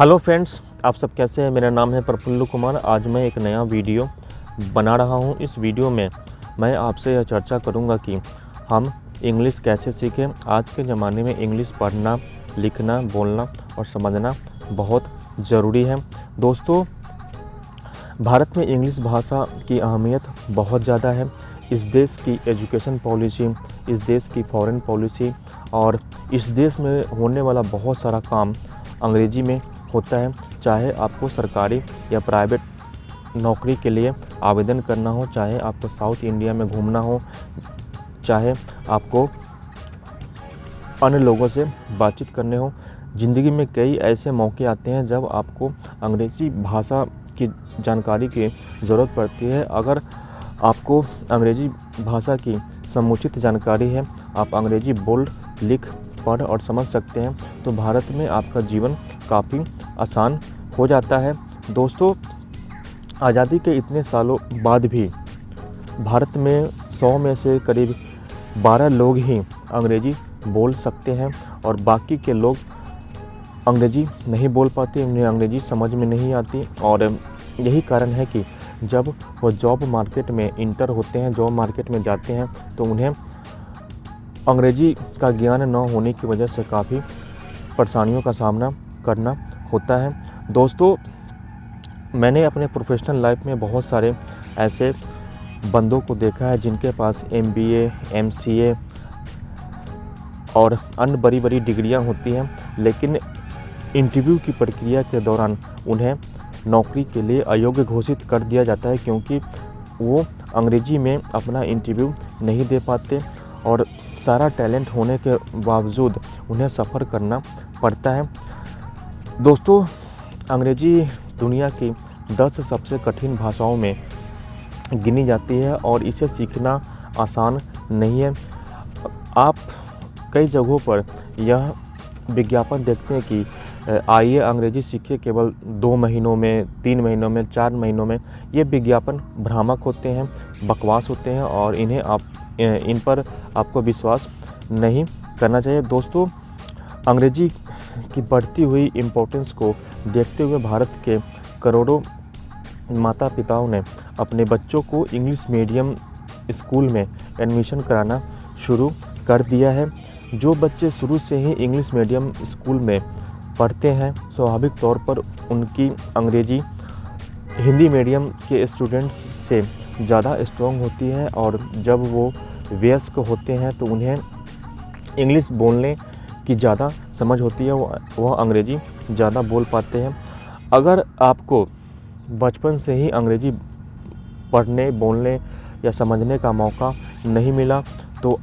Hello friends, आप सब कैसे हैं। मेरा नाम है प्रफुल्ल कुमार। आज मैं एक नया वीडियो बना रहा हूं। इस वीडियो में मैं आपसे यह चर्चा करूंगा कि हम इंग्लिश कैसे सीखें। आज के ज़माने में इंग्लिश पढ़ना, लिखना, बोलना और समझना बहुत ज़रूरी है। दोस्तों, भारत में इंग्लिश भाषा की अहमियत बहुत ज़्यादा है। इस देश की एजुकेशन पॉलिसी, इस देश की फॉरेन पॉलिसी और इस देश में होने वाला बहुत सारा काम अंग्रेजी में होता है। चाहे आपको सरकारी या प्राइवेट नौकरी के लिए आवेदन करना हो, चाहे आपको साउथ इंडिया में घूमना हो, चाहे आपको अन्य लोगों से बातचीत करने हो, ज़िंदगी में कई ऐसे मौके आते हैं जब आपको अंग्रेज़ी भाषा की जानकारी की ज़रूरत पड़ती है। अगर आपको अंग्रेज़ी भाषा की समुचित जानकारी है, आप अंग्रेज़ी बोल, लिख, पढ़ और समझ सकते हैं, तो भारत में आपका जीवन काफ़ी आसान हो जाता है। दोस्तों, आज़ादी के इतने सालों बाद भी भारत में 100 में से करीब 12 लोग ही अंग्रेज़ी बोल सकते हैं और बाकी के लोग अंग्रेज़ी नहीं बोल पाते, उन्हें अंग्रेज़ी समझ में नहीं आती। और यही कारण है कि जब वो जॉब मार्केट में इंटर होते हैं, जॉब मार्केट में जाते हैं, तो उन्हें अंग्रेज़ी का ज्ञान न होने की वजह से काफ़ी परेशानियों का सामना करना होता है। दोस्तों, मैंने अपने प्रोफेशनल लाइफ में बहुत सारे ऐसे बंदों को देखा है जिनके पास MBA, MCA और अन्य बड़ी बड़ी डिग्रियां होती हैं, लेकिन इंटरव्यू की प्रक्रिया के दौरान उन्हें नौकरी के लिए अयोग्य घोषित कर दिया जाता है, क्योंकि वो अंग्रेजी में अपना इंटरव्यू नहीं दे पाते और सारा टैलेंट होने के बावजूद उन्हें सफ़र करना पड़ता है। दोस्तों, अंग्रेजी दुनिया की 10 सबसे कठिन भाषाओं में गिनी जाती है और इसे सीखना आसान नहीं है। आप कई जगहों पर यह विज्ञापन देखते हैं कि आइए अंग्रेजी सीखिए केवल 2 महीनों में, 3 महीनों में, 4 महीनों में। ये विज्ञापन भ्रामक होते हैं, बकवास होते हैं और इन पर आपको विश्वास नहीं करना चाहिए। दोस्तों, अंग्रेजी की बढ़ती हुई इम्पोर्टेंस को देखते हुए भारत के करोड़ों माता पिताओं ने अपने बच्चों को इंग्लिश मीडियम स्कूल में एडमिशन कराना शुरू कर दिया है। जो बच्चे शुरू से ही इंग्लिश मीडियम स्कूल में पढ़ते हैं, स्वाभाविक तौर पर उनकी अंग्रेजी हिंदी मीडियम के स्टूडेंट्स से ज़्यादा स्ट्रॉन्ग होती है और जब वो वयस्क होते हैं तो उन्हें इंग्लिश बोलने की ज़्यादा समझ होती है, वह अंग्रेजी ज़्यादा बोल पाते हैं। अगर आपको बचपन से ही अंग्रेजी पढ़ने, बोलने या समझने का मौका नहीं मिला तो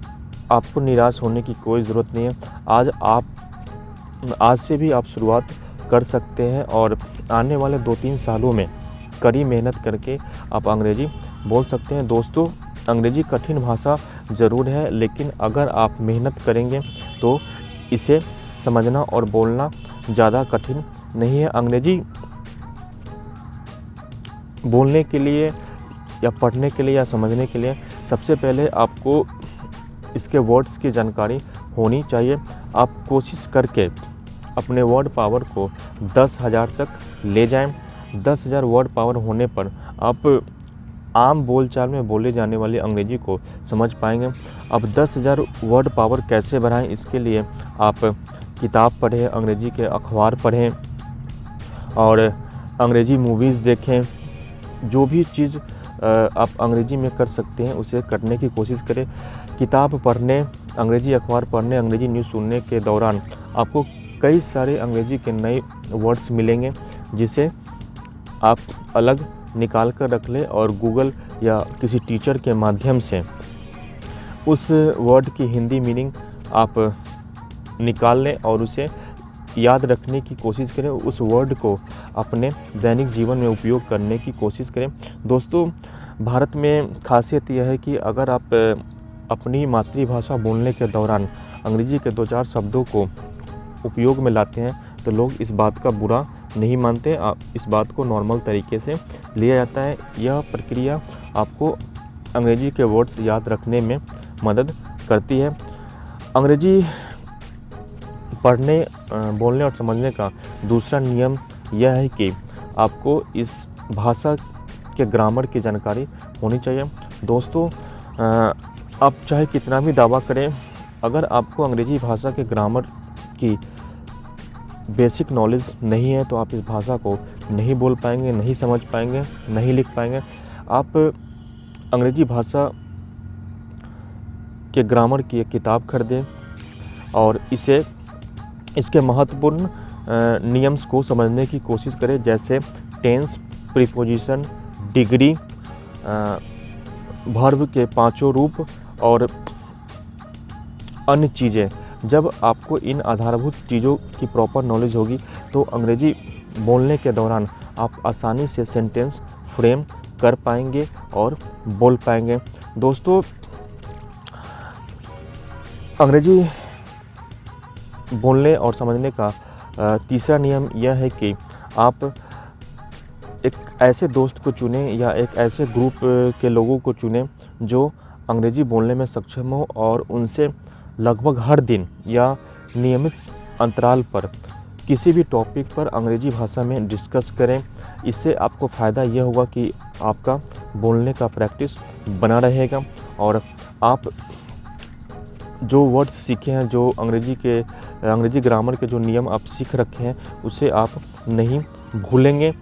आपको निराश होने की कोई ज़रूरत नहीं है। आज से भी आप शुरुआत कर सकते हैं और आने वाले 2-3 सालों में कड़ी मेहनत करके आप अंग्रेजी बोल सकते हैं। दोस्तों, अंग्रेजी कठिन भाषा ज़रूर है, लेकिन अगर आप मेहनत करेंगे तो इसे समझना और बोलना ज़्यादा कठिन नहीं है। अंग्रेजी बोलने के लिए या पढ़ने के लिए या समझने के लिए सबसे पहले आपको इसके वर्ड्स की जानकारी होनी चाहिए। आप कोशिश करके अपने वर्ड पावर को 10,000 तक ले जाएं। 10,000 वर्ड पावर होने पर आप आम बोलचाल में बोले जाने वाली अंग्रेजी को समझ पाएंगे। अब 10,000 वर्ड पावर कैसे बढ़ाएं, इसके लिए आप किताब पढ़ें, अंग्रेजी के अखबार पढ़ें और अंग्रेजी मूवीज़ देखें। जो भी चीज़ आप अंग्रेजी में कर सकते हैं उसे करने की कोशिश करें। किताब पढ़ने, अंग्रेजी अखबार पढ़ने, अंग्रेजी न्यूज़ सुनने के दौरान आपको कई सारे अंग्रेजी के नए वर्ड्स मिलेंगे, जिसे आप अलग निकाल कर रख लें और गूगल या किसी टीचर के माध्यम से उस वर्ड की हिंदी मीनिंग आप निकाल लें और उसे याद रखने की कोशिश करें। उस वर्ड को अपने दैनिक जीवन में उपयोग करने की कोशिश करें। दोस्तों, भारत में खासियत यह है कि अगर आप अपनी मातृभाषा बोलने के दौरान अंग्रेजी के 2-4 शब्दों को उपयोग में लाते हैं तो लोग इस बात का बुरा नहीं मानते। इस बात को नॉर्मल तरीके से लिया जाता है। यह प्रक्रिया आपको अंग्रेजी के वर्ड्स याद रखने में मदद करती है। अंग्रेजी पढ़ने, बोलने और समझने का दूसरा नियम यह है कि आपको इस भाषा के ग्रामर की जानकारी होनी चाहिए। दोस्तों, आप चाहे कितना भी दावा करें, अगर आपको अंग्रेज़ी भाषा के ग्रामर की बेसिक नॉलेज नहीं है तो आप इस भाषा को नहीं बोल पाएंगे, नहीं समझ पाएंगे, नहीं लिख पाएंगे। आप अंग्रेज़ी भाषा के ग्रामर की एक किताब खरीदें और इसके महत्वपूर्ण नियम्स को समझने की कोशिश करें, जैसे टेंस, प्रीपोजिशन, डिग्री, वर्ब के 5 रूप और अन्य चीज़ें। जब आपको इन आधारभूत चीज़ों की प्रॉपर नॉलेज होगी तो अंग्रेजी बोलने के दौरान आप आसानी से सेंटेंस फ्रेम कर पाएंगे और बोल पाएंगे। दोस्तों, अंग्रेजी बोलने और समझने का तीसरा नियम यह है कि आप एक ऐसे दोस्त को चुनें या एक ऐसे ग्रुप के लोगों को चुनें जो अंग्रेजी बोलने में सक्षम हो और उनसे लगभग हर दिन या नियमित अंतराल पर किसी भी टॉपिक पर अंग्रेजी भाषा में डिस्कस करें। इससे आपको फ़ायदा यह होगा कि आपका बोलने का प्रैक्टिस बना रहेगा और आप जो वर्ड्स सीखे हैं, जो अंग्रेजी ग्रामर के जो नियम आप सीख रखे हैं, उसे आप नहीं भूलेंगे।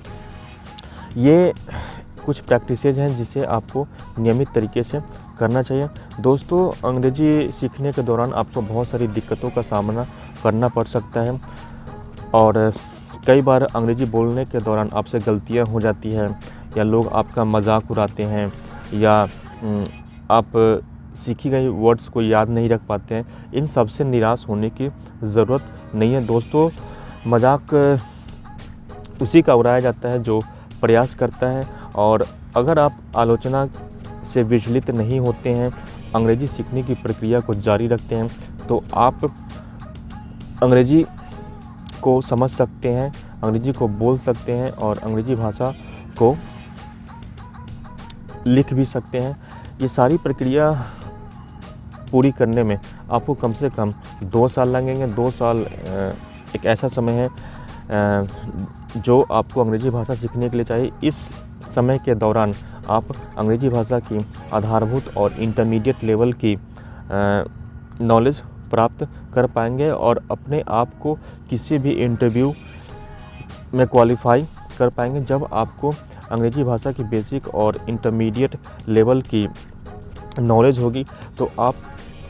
ये कुछ प्रैक्टिसेज हैं जिसे आपको नियमित तरीके से करना चाहिए। दोस्तों, अंग्रेजी सीखने के दौरान आपको बहुत सारी दिक्कतों का सामना करना पड़ सकता है और कई बार अंग्रेजी बोलने के दौरान आपसे गलतियां हो जाती हैं या लोग आपका मजाक उड़ाते हैं या आप सीखी गई वर्ड्स को याद नहीं रख पाते हैं। इन सब से निराश होने की ज़रूरत नहीं है। दोस्तों, मजाक उसी का उड़ाया जाता है जो प्रयास करता है और अगर आप आलोचना से विचलित नहीं होते हैं, अंग्रेजी सीखने की प्रक्रिया को जारी रखते हैं, तो आप अंग्रेजी को समझ सकते हैं, अंग्रेजी को बोल सकते हैं और अंग्रेजी भाषा को लिख भी सकते हैं। ये सारी प्रक्रिया पूरी करने में आपको कम से कम 2 साल लगेंगे। 2 साल एक ऐसा समय है जो आपको अंग्रेजी भाषा सीखने के लिए चाहिए। इस समय के दौरान आप अंग्रेजी भाषा की आधारभूत और इंटरमीडिएट लेवल की नॉलेज प्राप्त कर पाएंगे और अपने आप को किसी भी इंटरव्यू में क्वालिफाई कर पाएंगे। जब आपको अंग्रेजी भाषा की बेसिक और इंटरमीडिएट लेवल की नॉलेज होगी तो आप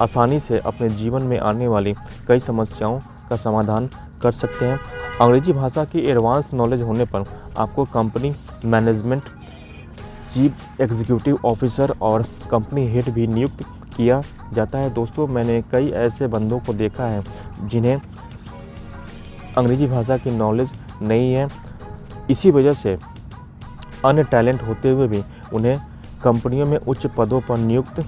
आसानी से अपने जीवन में आने वाली कई समस्याओं का समाधान कर सकते हैं। अंग्रेजी भाषा की एडवांस नॉलेज होने पर आपको company management, chief executive officer और कंपनी हेड भी नियुक्त किया जाता है। दोस्तों, मैंने कई ऐसे बंदों को देखा है जिन्हें अंग्रेजी भाषा की नॉलेज नहीं है। इसी वजह से अन्य टैलेंट होते हुए भी उन्हें कंपनियों में उच्च पदों पर नियुक्त